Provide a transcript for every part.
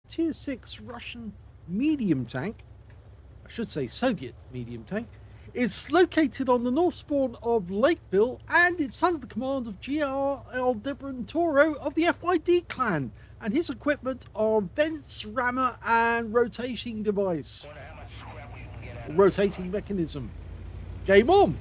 Tier 6 Russian medium tank, I should say Soviet medium tank. It's located on the north spawn of Lakeville, and it's under the command of graldebarantauro of the FYD clan, and his equipment are vents, rammer, and rotating device. Rotating mechanism. Game on!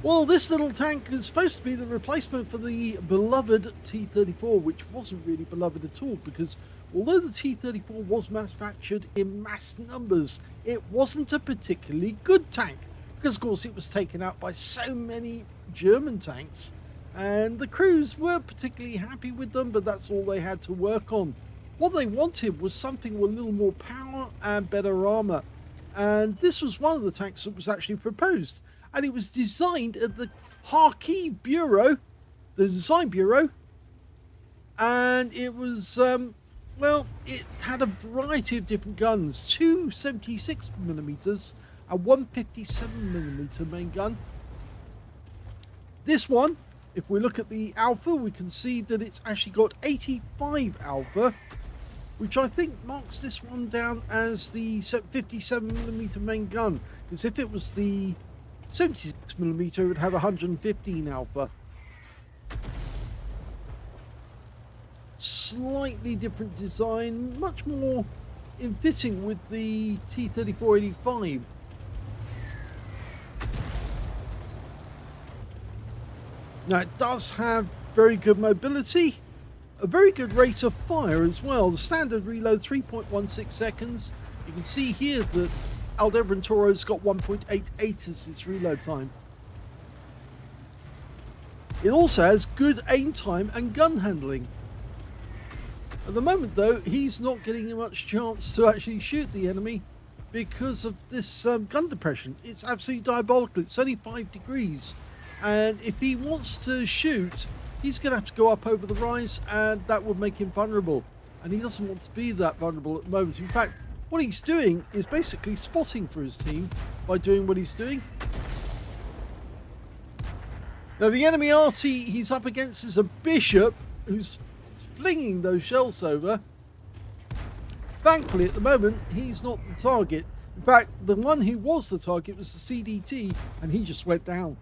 Well, this little tank is supposed to be the replacement for the beloved T-34, which wasn't really beloved at all, because although the T-34 was manufactured in mass numbers, it wasn't a particularly good tank, because of course it was taken out by so many German tanks, and the crews weren't particularly happy with them, but that's all they had to work on. What they wanted was something with a little more power and better armour, and this was one of the tanks that was actually proposed. And it was designed at the Arty Bureau, the design bureau, and it was, well, it had a variety of different guns, two 76mm and one 57mm main gun. This one, if we look at the alpha, we can see that it's actually got 85 alpha, which I think marks this one down as the 57mm main gun, because if it was the 76mm, it would have 115 alpha. Slightly different design, much more in fitting with the T-34-85. Now it does have very good mobility, a very good rate of fire as well. The standard reload 3.16 seconds. You can see here that Aldebarantauro's got 1.88 as its reload time. It also has good aim time and gun handling. At the moment though, he's not getting much chance to actually shoot the enemy because of this gun depression. It's absolutely diabolical. It's only 5 degrees, and if he wants to shoot, he's going to have to go up over the rise, and that would make him vulnerable, and he doesn't want to be that vulnerable at the moment. In fact, what he's doing is basically spotting for his team by doing what he's doing. Now the enemy Arty he's up against is a bishop who's flinging those shells over. Thankfully at the moment he's not the target. In fact, the one who was the target was the CDT, and he just went down.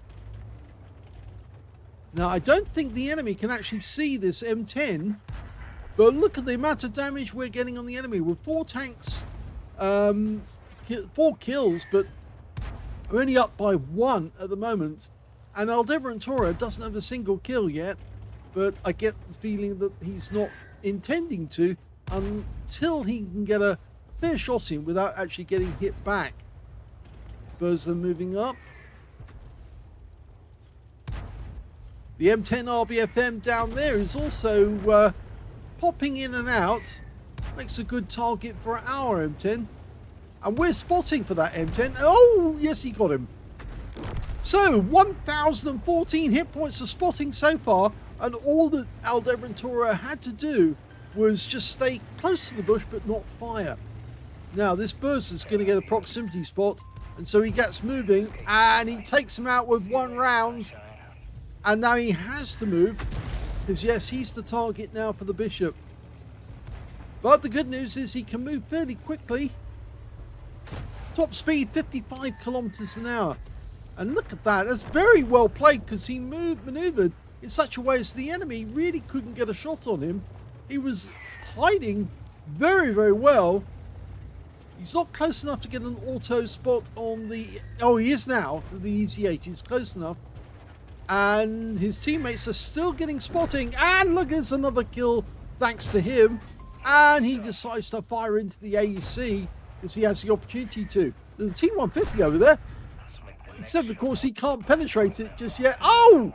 Now I don't think the enemy can actually see this M10, but look at the amount of damage we're getting on the enemy with 4 tanks. 4 kills, but we're only up by 1 at the moment, and Aldebarantauro doesn't have a single kill yet, but I get the feeling that he's not intending to until he can get a fair shot in without actually getting hit back. Birds are moving up. The M10 RBFM down there is also popping in and out. Makes a good target for our M10, and we're spotting for that M10. Oh yes, he got him. So 1014 hit points of spotting so far, and all that Aldebarantauro had to do was just stay close to the bush but not fire. Now this burst is going to get a proximity spot, and so he gets moving and he takes him out with 1 round, and now he has to move because yes, he's the target now for the bishop. But the good news is he can move fairly quickly. Top speed 55 kilometers an hour. And look at that. That's very well played, because he maneuvered in such a way as the enemy really couldn't get a shot on him. He was hiding very, very well. He's not close enough to get an auto spot on the... Oh, he is now. The EZ8 is close enough. And his teammates are still getting spotting. And look, there's another kill thanks to him. And he decides to fire into the AEC because he has the opportunity to. There's a T-150 over there. Except, of course, he can't penetrate it just yet. Oh!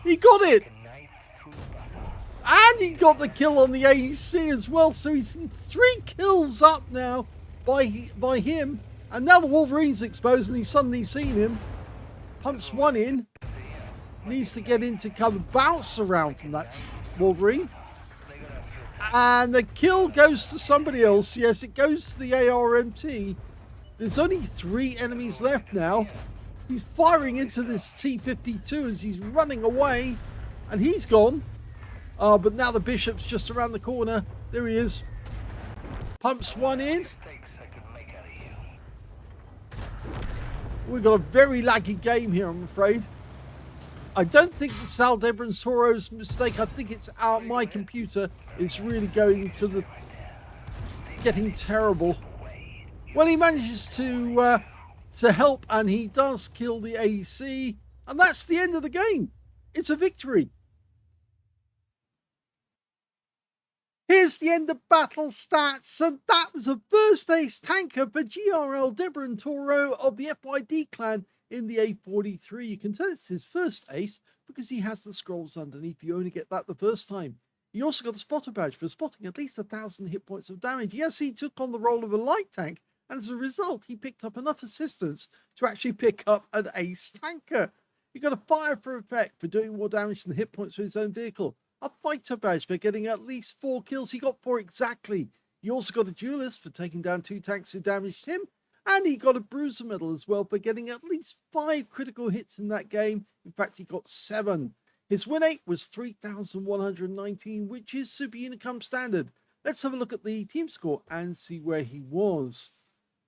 He got it! And he got the kill on the AEC as well. So he's 3 kills up now by him. And now the Wolverine's exposed, and he's suddenly seen him. Pumps 1 in. Needs to get into cover. Bounce around from that Wolverine. And the kill goes to somebody else. Yes, it goes to the ARMT. There's only 3 enemies left now. He's firing into this T-52 as he's running away. And he's gone. But now the bishop's just around the corner. There he is. Pumps one in. We've got a very laggy game here, I'm afraid. I don't think it's graldebarantauro's mistake. I think it's my computer is really going to the getting terrible. Well, he manages to help, and he does kill the AC, and that's the end of the game. It's a victory. Here's the end of battle stats, and that was a first ace tanker for graldebarantaro of the FYD clan in the A-43. You can tell it's his first ace because he has the scrolls underneath. You only get that the first time. He also got the spotter badge for spotting at least 1,000 hit points of damage. Yes, he took on the role of a light tank, and as a result, he picked up enough assistance to actually pick up an ace tanker. He got a fire for effect for doing more damage than the hit points for his own vehicle. A fighter badge for getting at least 4 kills. He got 4 exactly. He also got a duelist for taking down 2 tanks who damaged him. And he got a bruiser medal as well for getting at least 5 critical hits in that game. In fact, he got 7. His win rate was 3,119, which is Super Unicum standard. Let's have a look at the team score and see where he was.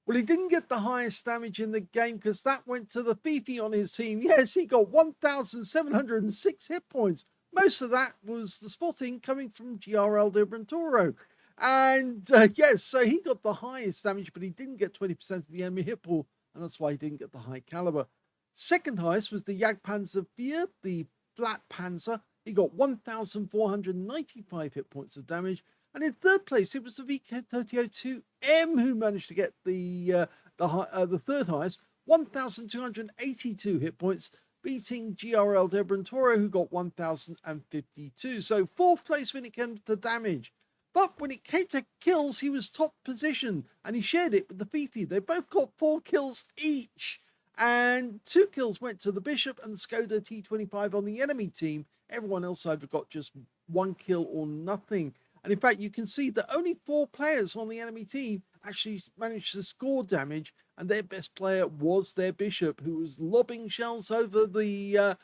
Well, he didn't get the highest damage in the game because that went to the Fifi on his team. Yes, he got 1,706 hit points. Most of that was the spotting coming from graldebarantaro. And yes, so he got the highest damage, but he didn't get 20% of the enemy hit pool, and that's why he didn't get the high caliber. Second highest was the Jagdpanzer IV, the flat panzer. He got 1,495 hit points of damage. And in third place, it was the VK3002M who managed to get the third highest, 1,282 hit points, beating graldebarantaro, who got 1,052. So fourth place when it came to damage. But when it came to kills, he was top position, and he shared it with the Fifi. They both got 4 kills each, and 2 kills went to the Bishop and the Skoda T25 on the enemy team. Everyone else either got just 1 kill or nothing. And in fact, you can see that only 4 players on the enemy team actually managed to score damage, and their best player was their Bishop, who was lobbing shells over the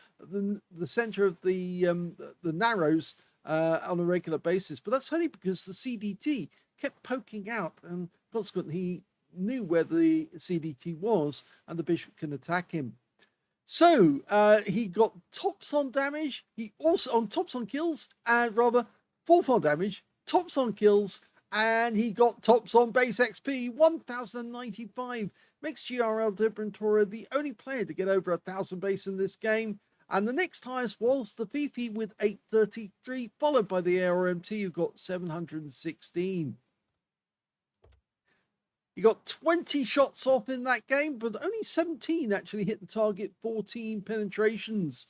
center of the narrows on a regular basis. But that's only because the CDT kept poking out, and consequently he knew where the CDT was, and the Bishop can attack him. So he got tops on damage. He also on tops on kills, and rather fourth on damage, tops on kills, and he got tops on base XP, 1,095. Makes graldebarantaro the only player to get over 1,000 base in this game. And the next highest was the Fifi with 833, followed by the ARMT, who got 716. He got 20 shots off in that game, but only 17 actually hit the target, 14 penetrations,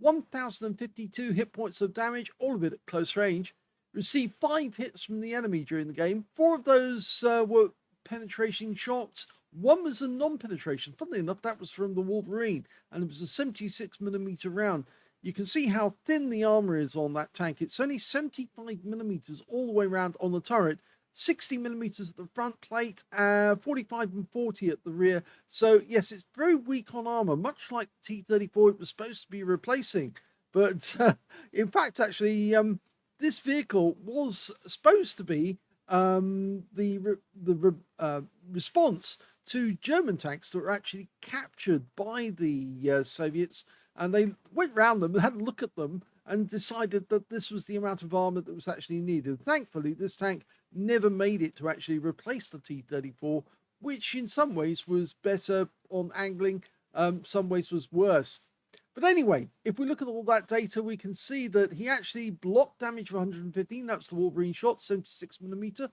1,052 hit points of damage, all of it at close range. Received 5 hits from the enemy during the game. 4 of those were penetration shots. 1 was a non-penetration. Funnily enough, that was from the Wolverine, and it was a 76mm round. You can see how thin the armor is on that tank. It's only 75mm all the way around on the turret, 60mm at the front plate, 45 and 40 at the rear. So yes, it's very weak on armor, much like the T-34 it was supposed to be replacing. But in fact, actually, this vehicle was supposed to be the response to German tanks that were actually captured by the Soviets, and they went round them and had a look at them and decided that this was the amount of armor that was actually needed. Thankfully, this tank never made it to actually replace the T-34, which in some ways was better on angling, some ways was worse. But anyway, if we look at all that data, we can see that he actually blocked damage of 115. That's the Wolverine shot, 76mm.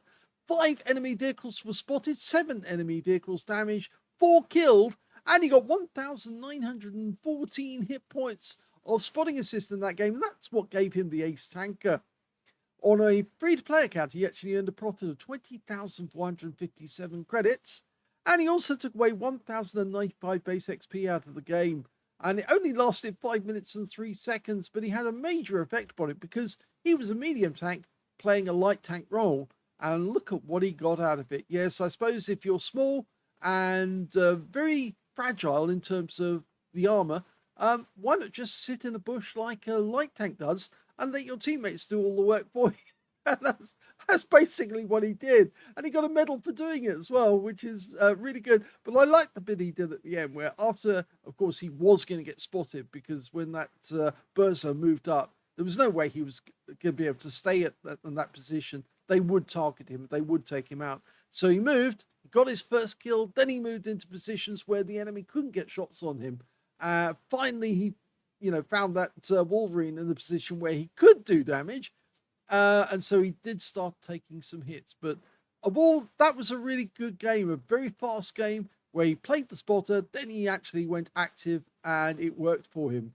5 enemy vehicles were spotted, 7 enemy vehicles damaged, 4 killed, and he got 1,914 hit points of spotting assist in that game. And that's what gave him the ace tanker. On a free-to-play account, he actually earned a profit of 20,457 credits, and he also took away 1,095 base XP out of the game. And it only lasted 5 minutes and 3 seconds, but he had a major effect on it because he was a medium tank playing a light tank role. And look at what he got out of it. Yes, I suppose if you're small and very fragile in terms of the armor, why not just sit in a bush like a light tank does and let your teammates do all the work for you? And That's basically what he did. And he got a medal for doing it as well, which is really good. But I like the bit he did at the end where after, of course, he was going to get spotted because when that Burza moved up, there was no way he was going to be able to stay in that position. They would target him. They would take him out. So he moved, got his first kill. Then he moved into positions where the enemy couldn't get shots on him. Finally, he found that Wolverine in the position where he could do damage. And so he did start taking some hits. But that was a really good game, a very fast game where he played the spotter, then he actually went active and it worked for him.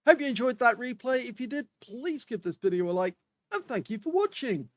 Hope you enjoyed that replay. If you did, please give this video a like and thank you for watching.